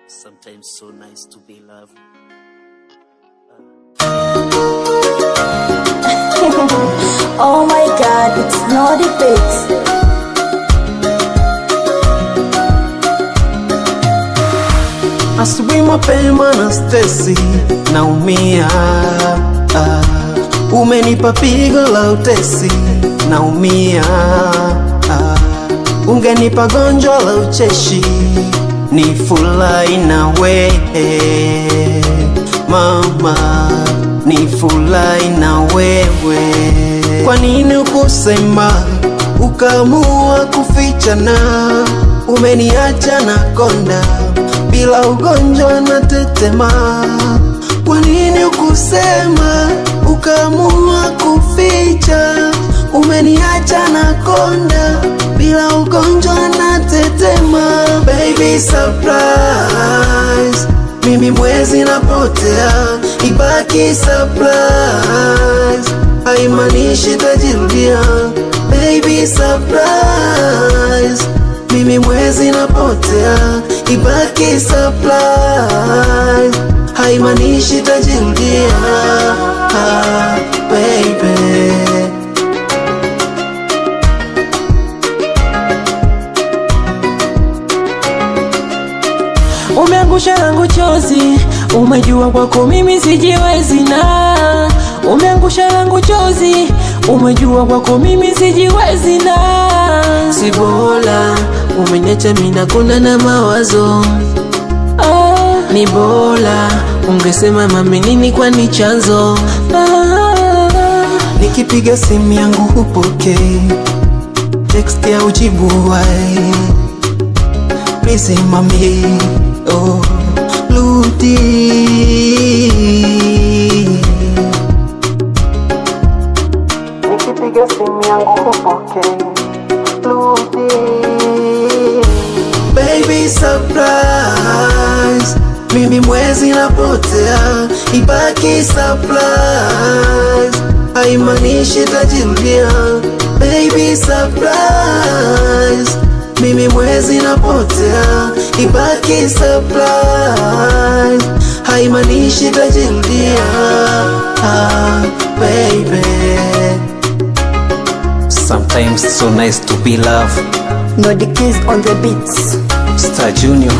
Sometimes so nice to be loved. Oh my God, it's not a fix. Asubuhi mapema na stresi, naumia. Umenipa pigo la utesi, naumia. Ungenipa gonjwa la ucheshi, nifurahi nawe mama, nifurahi na wewe. Kwa nini ukusema ukaamua kufichana? Umeniacha na konda bila ugonjwa na tetema. Kwa nini ukusema ukaamua kuficha? Umeniacha na konda bila ugonjwa na tetema. Baby surprise, mimi mwezi napotea, ibaki surprise, haimanishi tajirudia. Baby surprise, mimi mwezi napotea, ibaki surprise, haimanishi tajirudia. Baby, umeangusha langu chozi, umejua kwako mimi sijiwezi na. Umeangusha langu chozi, umejua kwako mimi sijiwezi na. si bora umeniacha mimi nakonda na mawazo. Ni bora ungesema mami nini kwani chanzo. Nikipiga simu yangu hupokei, text ya ujibu wai. Please mami, oh, rudi. Nikipiga simu yangu hupokei, rudi. Baby surprise, mimi mwezi napotea, ibaki surprise, haimanishi tajirudia. Baby surprise, mimi mwezi napotea, ibaki surprise, haimanishi tajirudia. Baby, Sometimes so nice to be loved. No the keys on the beats. Star Junior.